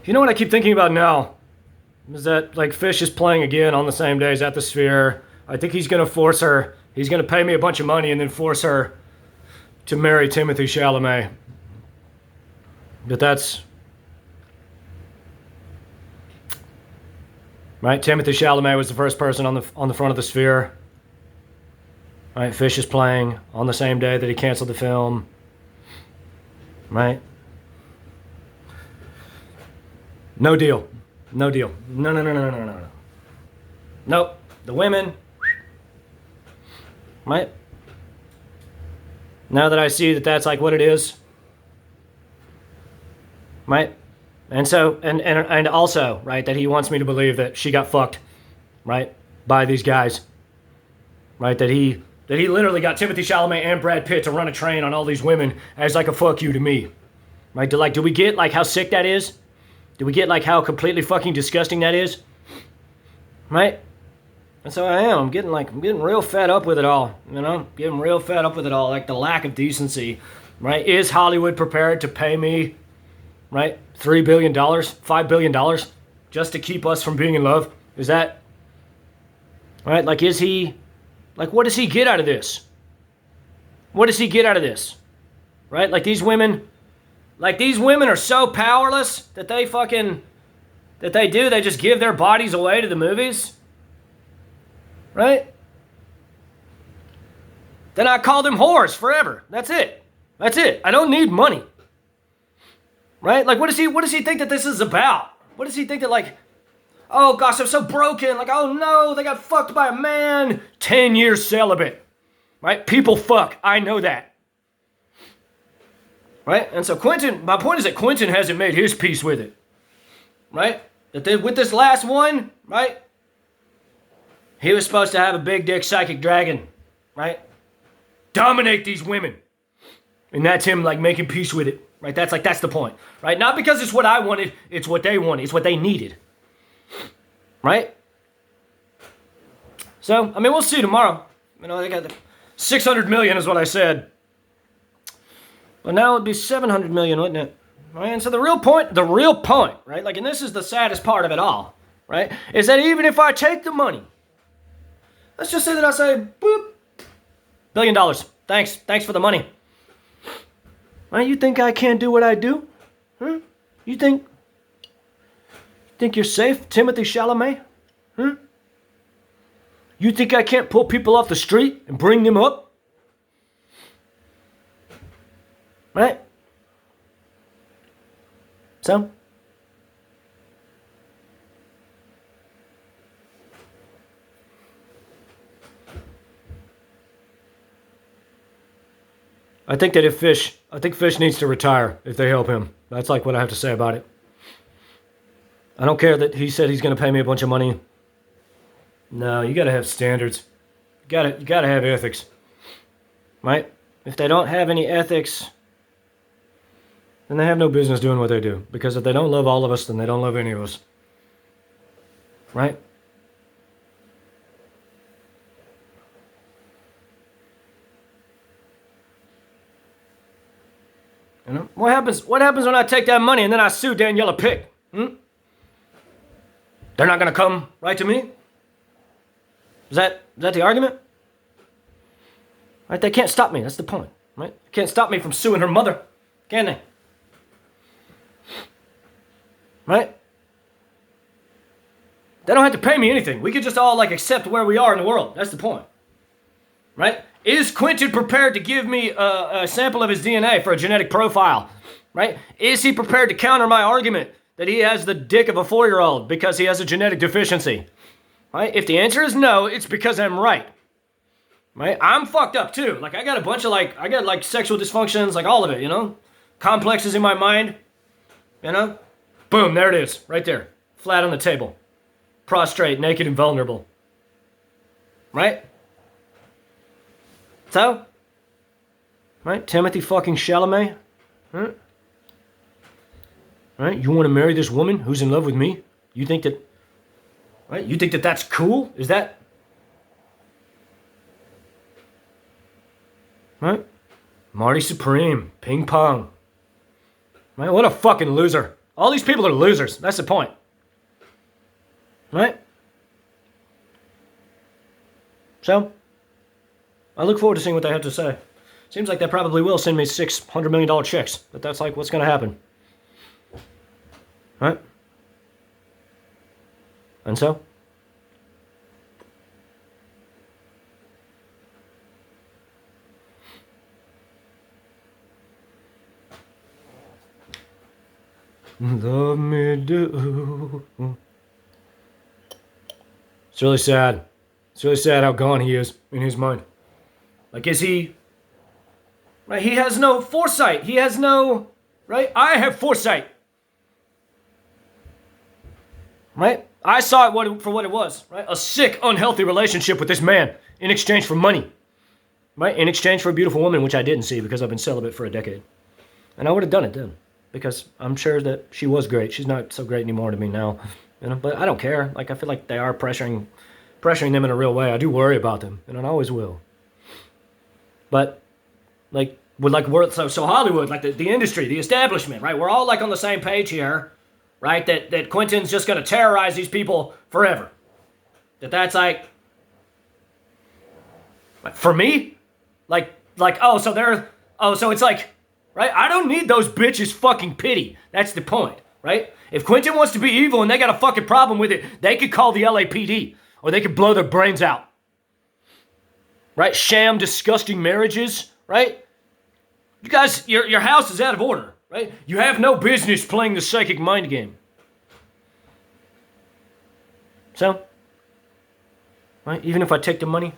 You know what I keep thinking about now? Is that, like, Fish is playing again on the same days at the Sphere. I think he's going to force her. He's going to pay me a bunch of money and then force her to marry Timothy Chalamet. But that's... Right? Timothy Chalamet was the first person on the front of the Sphere. Right? Fish is playing on the same day that he canceled the film. Right? No deal. No deal. No, no, no, no, no, no, no. Nope. The women. Right? Now that I see that that's like what it is. Right? And so, and also, right, that he wants me to believe that she got fucked, right, by these guys. Right? That he literally got Timothy Chalamet and Brad Pitt to run a train on all these women as like a fuck you to me. Right? Do we get like how sick that is? Do we get like how completely fucking disgusting that is? Right? And so I am. I'm getting real fed up with it all. You know? Getting real fed up with it all. Like the lack of decency. Right? Is Hollywood prepared to pay me, right, $3 billion, $5 billion just to keep us from being in love? Is that, right? Like, is he, like, what does he get out of this? What does he get out of this? Right? Like these women are so powerless that they just give their bodies away to the movies. Right? Then I call them whores forever. That's it. That's it. I don't need money. Right? Like, what does he think that this is about? What does he think that, like, oh gosh, I'm so broken. Like, oh no, they got fucked by a man. 10 years celibate. Right? People fuck. I know that. Right? And so my point is that Quentin hasn't made his peace with it. Right? With this last one, right? He was supposed to have a big dick psychic dragon. Right? Dominate these women. And that's him, like, making peace with it. Right? That's the point. Right? Not because it's what I wanted, it's what they wanted. It's what they needed. Right? So, I mean, we'll see tomorrow. You know, they got 600 million is what I said. But now it'd be 700 million, wouldn't it? Right? And so the real point, right? Like, and this is the saddest part of it all, right? Is that even if I take the money, let's just say that I say, boop, $1 billion. Thanks for the money. Right? You think I can't do what I do? Huh? You think you're safe, Timothy Chalamet? Huh? You think I can't pull people off the street and bring them up? Right? So? I think Fish needs to retire if they help him. That's like what I have to say about it. I don't care that he said he's going to pay me a bunch of money. No, you got to have standards. You got to have ethics. Right? If they don't have any ethics, then they have no business doing what they do. Because if they don't love all of us, then they don't love any of us. Right? You know? What happens when I take that money and then I sue Daniela Pick? They're not going to come right to me? Is that the argument? Right? They can't stop me. That's the point. Right? They can't stop me from suing her mother. Can they? Right? They don't have to pay me anything. We could just all like accept where we are in the world. That's the point. Right? Is Quentin prepared to give me a sample of his DNA for a genetic profile? Right? Is he prepared to counter my argument that he has the dick of a 4-year-old because he has a genetic deficiency? Right? If the answer is no, it's because I'm right. Right? I'm fucked up too. Like, I got a bunch of I got sexual dysfunctions, like all of it, you know? Complexes in my mind, you know? Boom, there it is, right there. Flat on the table. Prostrate, naked, and vulnerable. Right? So? Right? Timothy fucking Chalamet? Right? Right? You want to marry this woman who's in love with me? You think that... Right? You think that that's cool? Is that... Right? Marty Supreme. Ping pong. Right? What a fucking loser. All these people are losers. That's the point. Right? So, I look forward to seeing what they have to say. Seems like they probably will send me $600 million checks, but that's like what's going to happen. Right? And so? Love me do. It's really sad. It's really sad how gone he is in his mind. Like, is he... Right, he has no foresight. He has no... Right? I have foresight. Right? I saw it for what it was. Right? A sick, unhealthy relationship with this man in exchange for money. Right? In exchange for a beautiful woman, which I didn't see because I've been celibate for a decade. And I would have done it then. Because I'm sure that she was great. She's not so great anymore to me now. You know, but I don't care. Like, I feel like they are pressuring them in a real way. I do worry about them, and I always will. But, like, so Hollywood, like the industry, the establishment, right? We're all, like, on the same page here, right? That Quentin's just going to terrorize these people forever. That's, like, for me? So it's like, right? I don't need those bitches' fucking pity. That's the point, right? If Quentin wants to be evil and they got a fucking problem with it, they could call the LAPD. Or they could blow their brains out. Right? Sham, disgusting marriages, right? You guys, your house is out of order, right? You have no business playing the psychic mind game. So, right? Even if I take the money,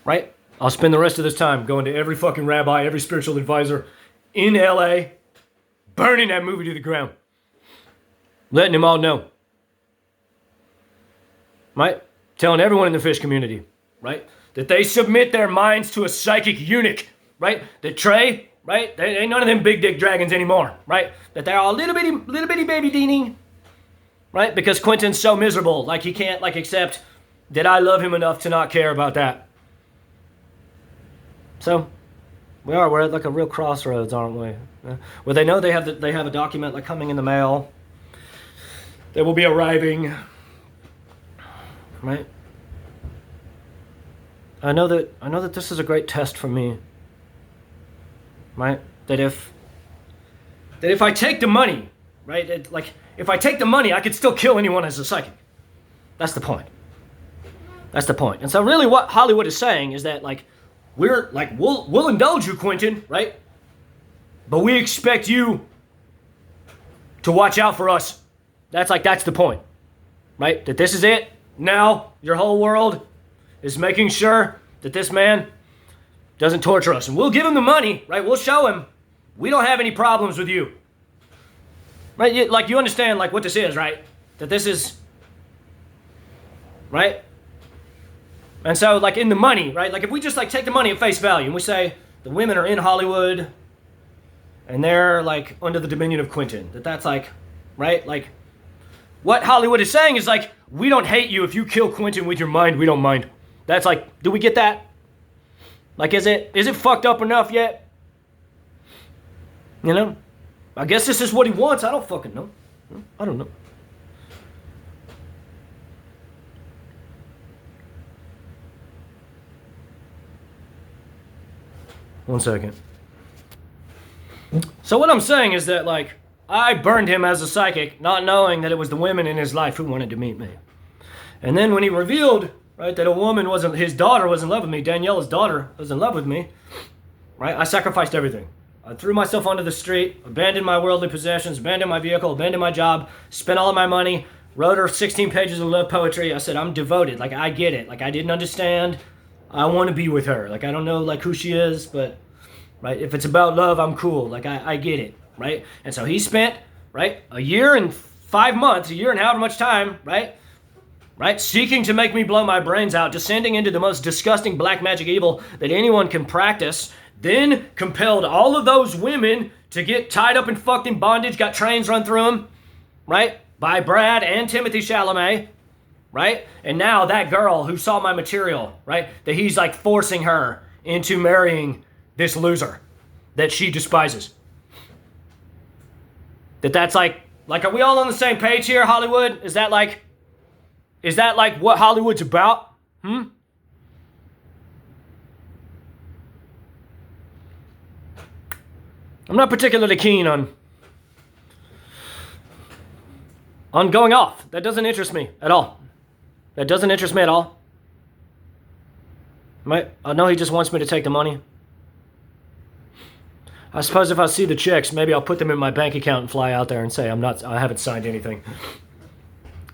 right? I'll spend the rest of this time going to every fucking rabbi, every spiritual advisor in LA, burning that movie to the ground. Letting them all know. Right? Telling everyone in the fish community, right? That they submit their minds to a psychic eunuch, right? That Trey, right? They ain't none of them big dick dragons anymore, right? That they're all little bitty baby Deanie, right? Because Quentin's so miserable, like he can't accept that I love him enough to not care about that. So, we're at like a real crossroads, aren't we? Where they know they have a document like coming in the mail. They will be arriving. Right? I know that this is a great test for me. Right? That if I take the money, right? If I take the money, I could still kill anyone as a psychic. That's the point. That's the point. And so really what Hollywood is saying is that we'll indulge you, Quentin, right? But we expect you to watch out for us. That's the point. Right? That this is it. Now, your whole world is making sure that this man doesn't torture us. And we'll give him the money, right? We'll show him we don't have any problems with you. Right? You understand, what this is, right? That this is... Right? And so, in the money, right? If we just, take the money at face value and we say the women are in Hollywood and they're, under the dominion of Quentin. That's, right? What Hollywood is saying is, we don't hate you if you kill Quentin with your mind. We don't mind. That's do we get that? Is it fucked up enough yet? You know? I guess this is what he wants. I don't fucking know. I don't know. One second. So what I'm saying is that, I burned him as a psychic, not knowing that it was the women in his life who wanted to meet me. And then when he revealed, right, that his daughter was in love with me, Daniela's daughter was in love with me, right, I sacrificed everything. I threw myself onto the street, abandoned my worldly possessions, abandoned my vehicle, abandoned my job, spent all of my money, wrote her 16 pages of love poetry. I said, I'm devoted. I get it. I didn't understand. I want to be with her. I don't know, who she is, but, right, if it's about love, I'm cool. I get it, right? And so he spent, right, a year and 5 months, a year and however much time, right, seeking to make me blow my brains out, descending into the most disgusting black magic evil that anyone can practice, then compelled all of those women to get tied up and fucked in bondage, got trains run through them, right, by Brad and Timothy Chalamet, right? And now that girl who saw my material, right, that he's forcing her into marrying this loser that she despises. That's like are we all on the same page here, Hollywood? Is that like what Hollywood's about? I'm not particularly keen on going off. That doesn't interest me at all. That doesn't interest me at all. I know he just wants me to take the money. I suppose if I see the checks, maybe I'll put them in my bank account and fly out there and say I haven't signed anything.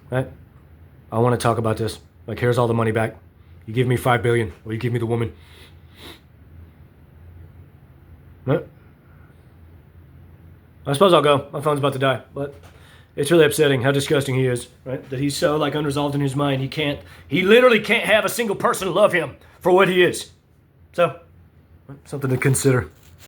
Right? I want to talk about this. Like, here's all the money back. You give me $5 billion, or you give me the woman. Right? I suppose I'll go. My phone's about to die, but it's really upsetting how disgusting he is, right? That he's so like unresolved in his mind. He literally can't have a single person love him for what he is. So, something to consider.